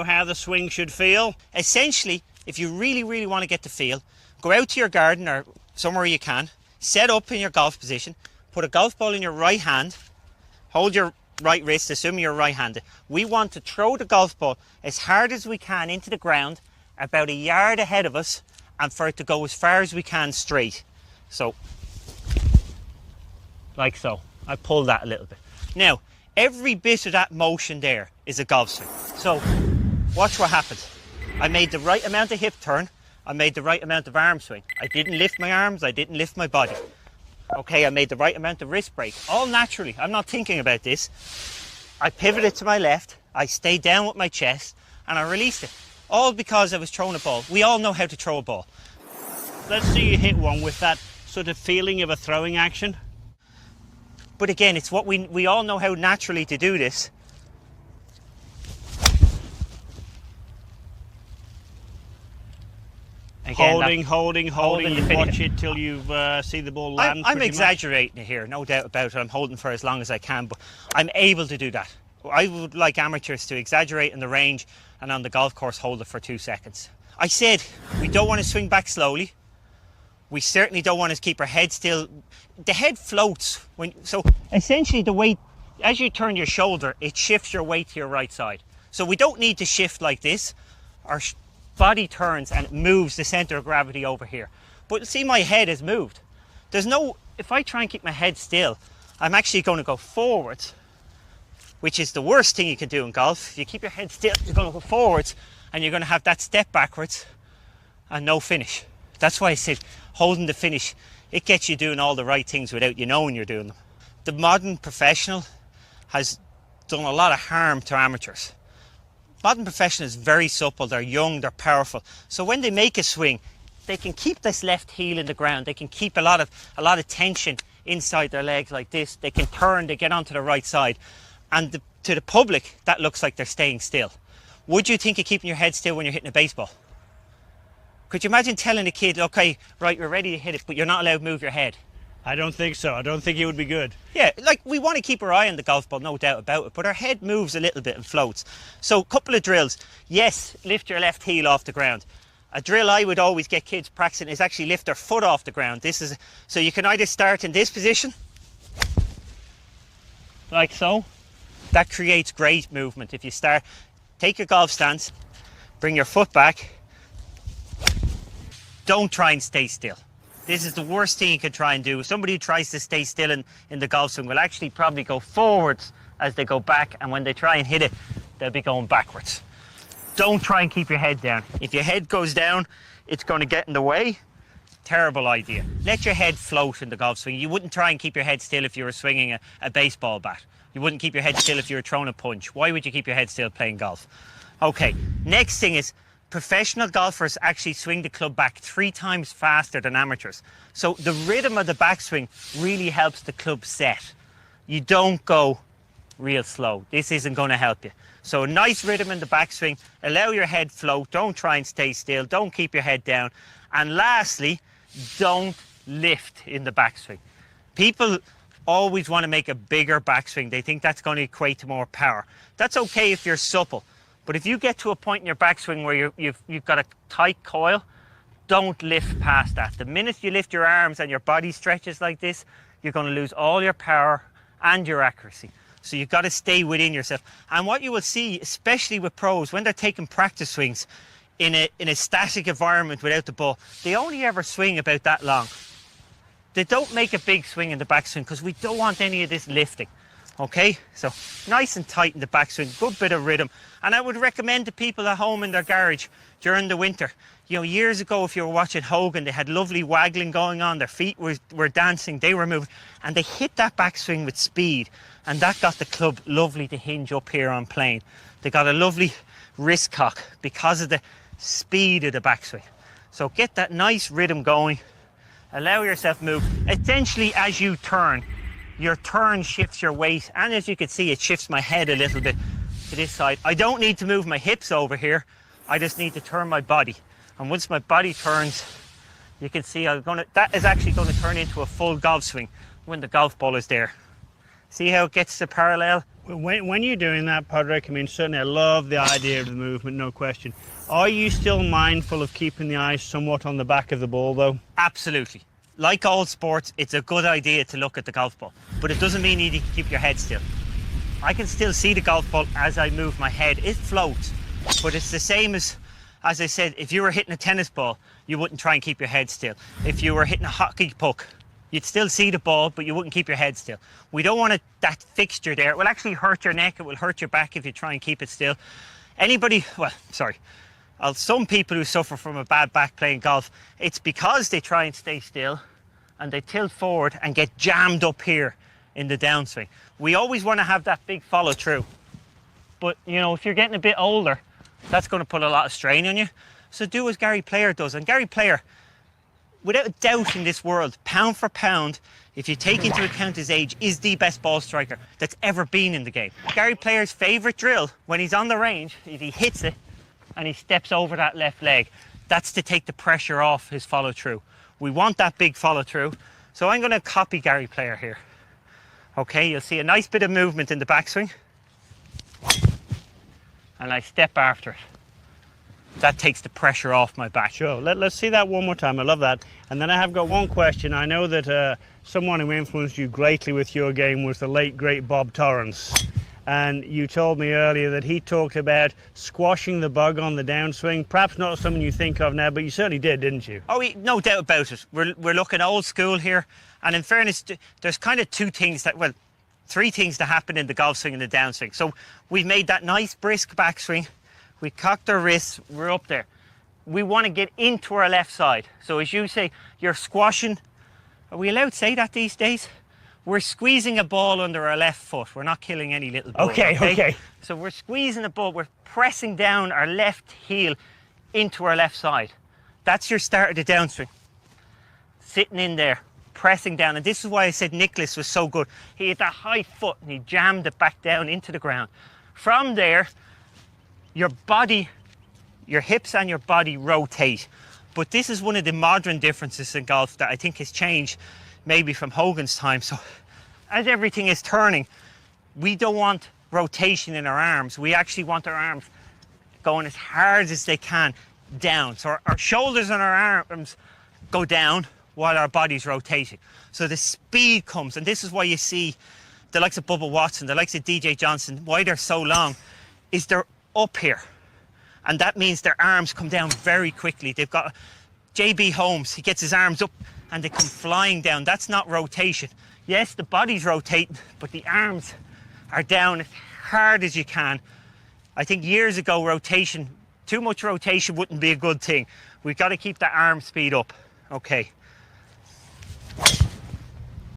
How the swing should feel? Essentially, if you really want to get the feel, go out to your garden or somewhere you can, set up in your golf position, put a golf ball in your right hand, hold your right wrist, assuming you're right-handed. We want to throw the golf ball as hard as we can into the ground, about a yard ahead of us, and for it to go as far as we can straight. So, like so. I pull that a little bit. Now, every bit of that motion there is a golf swing. So, watch what happens. I made the right amount of hip turn. I made the right amount of arm swing. I didn't lift my arms. I didn't lift my body. Okay, I made the right amount of wrist break. All naturally. I'm not thinking about this. I pivoted to my left. I stayed down with my chest. And I released it. All because I was throwing a ball. We all know how to throw a ball. Let's see you hit one with that sort of feeling of a throwing action. But again, it's what we all know how naturally to do this. Again, holding, and watch it till you see the ball land. I'm exaggerating here, no doubt about it. I'm holding for as long as I can, but I'm able to do that. I would like amateurs to exaggerate in the range and on the golf course hold it for 2 seconds. I said we don't want to swing back slowly. We certainly don't want to keep our head still. The head floats. So essentially the weight, as you turn your shoulder, it shifts your weight to your right side. So we don't need to shift like this. Our body turns and it moves the center of gravity over here. But see, my head has moved. If I try and keep my head still, I'm actually going to go forwards, which is the worst thing you can do in golf. If you keep your head still, you're going to go forwards and you're going to have that step backwards and no finish. That's why I said holding the finish, it gets you doing all the right things without you knowing you're doing them. The modern professional has done a lot of harm to amateurs. Modern professionals are very supple, they're young, they're powerful. So when they make a swing, they can keep this left heel in the ground. They can keep a lot of tension inside their legs like this. They can turn, they get onto the right side. And to the public, that looks like they're staying still. Would you think of keeping your head still when you're hitting a baseball? Could you imagine telling a kid, okay, right, we're ready to hit it, but you're not allowed to move your head? I don't think so. I don't think it would be good. Yeah, like we want to keep our eye on the golf ball, no doubt about it, but our head moves a little bit and floats. So a couple of drills. Yes, lift your left heel off the ground. A drill I would always get kids practicing is actually lift their foot off the ground. So you can either start in this position, like so. That creates great movement. If you start, take your golf stance, bring your foot back. Don't try and stay still. This is the worst thing you can try and do. Somebody who tries to stay still in the golf swing will actually probably go forwards as they go back, and when they try and hit it, they'll be going backwards. Don't try and keep your head down. If your head goes down, it's going to get in the way. Terrible idea. Let your head float in the golf swing. You wouldn't try and keep your head still if you were swinging a baseball bat. You wouldn't keep your head still if you were throwing a punch. Why would you keep your head still playing golf? Okay, next thing is, professional golfers actually swing the club back 3 times faster than amateurs. So the rhythm of the backswing really helps the club set. You don't go real slow. This isn't going to help you. So a nice rhythm in the backswing. Allow your head float. Don't try and stay still. Don't keep your head down. And lastly, don't lift in the backswing. People always want to make a bigger backswing. They think that's going to equate to more power. That's okay if you're supple. But if you get to a point in your backswing where you've got a tight coil, don't lift past that. The minute you lift your arms and your body stretches like this, you're going to lose all your power and your accuracy. So you've got to stay within yourself. And what you will see, especially with pros, when they're taking practice swings in a static environment without the ball, they only ever swing about that long. They don't make a big swing in the backswing because we don't want any of this lifting. Okay, so nice and tight in the backswing, good bit of rhythm. And I would recommend to people at home in their garage during the winter. You know, years ago, if you were watching Hogan, they had lovely waggling going on. Their feet were dancing, they were moving. And they hit that backswing with speed. And that got the club lovely to hinge up here on plane. They got a lovely wrist cock because of the speed of the backswing. So get that nice rhythm going. Allow yourself to move. Essentially, as you turn, your turn shifts your weight, and as you can see, it shifts my head a little bit to this side. I don't need to move my hips over here. I just need to turn my body. And once my body turns, you can see that is actually going to turn into a full golf swing when the golf ball is there. See how it gets the parallel? When you're doing that, Padraig, I mean, certainly I love the idea of the movement, no question. Are you still mindful of keeping the eyes somewhat on the back of the ball, though? Absolutely. Like all sports, it's a good idea to look at the golf ball, but it doesn't mean you need to keep your head still. I can still see the golf ball as I move my head. It floats, but it's the same as I said, if you were hitting a tennis ball, you wouldn't try and keep your head still. If you were hitting a hockey puck, you'd still see the ball, but you wouldn't keep your head still. We don't want that fixture there. It will actually hurt your neck. It will hurt your back if you try and keep it still. Some people who suffer from a bad back playing golf, it's because they try and stay still and they tilt forward and get jammed up here in the downswing. We always want to have that big follow through. But, you know, if you're getting a bit older, that's going to put a lot of strain on you. So do as Gary Player does. And Gary Player, without a doubt in this world, pound for pound, if you take into account his age, is the best ball striker that's ever been in the game. Gary Player's favourite drill when he's on the range is he hits it and he steps over that left leg. That's to take the pressure off his follow through. We want that big follow through. So I'm going to copy Gary Player here. Okay, you'll see a nice bit of movement in the backswing. And I step after it. That takes the pressure off my back. Sure, let's see that one more time. I love that. And then I have got one question. I know that someone who influenced you greatly with your game was the late, great Bob Torrance. And you told me earlier that he talked about squashing the bug on the downswing. Perhaps not something you think of now, but you certainly did, didn't you? Oh, no doubt about it. We're looking old school here. And in fairness, there's kind of three things that happen in the golf swing and the downswing. So we've made that nice brisk backswing. We cocked our wrists, we're up there. We want to get into our left side. So as you say, you're squashing. Are we allowed to say that these days? We're squeezing a ball under our left foot. We're not killing any little ball. Okay. So we're squeezing a ball. We're pressing down our left heel into our left side. That's your start of the downswing. Sitting in there, pressing down. And this is why I said Nicholas was so good. He had that high foot and he jammed it back down into the ground. From there, your body, your hips and your body rotate. But this is one of the modern differences in golf that I think has changed maybe from Hogan's time. So as everything is turning, we don't want rotation in our arms. We actually want our arms going as hard as they can down. So our shoulders and our arms go down while our body's rotating. So the speed comes, and this is why you see the likes of Bubba Watson, the likes of DJ Johnson, why they're so long, is they're up here. And that means their arms come down very quickly. They've got JB Holmes, he gets his arms up and they come flying down. That's not rotation. Yes, the body's rotating, but the arms are down as hard as you can. I think years ago, too much rotation wouldn't be a good thing. We've got to keep the arm speed up. Okay.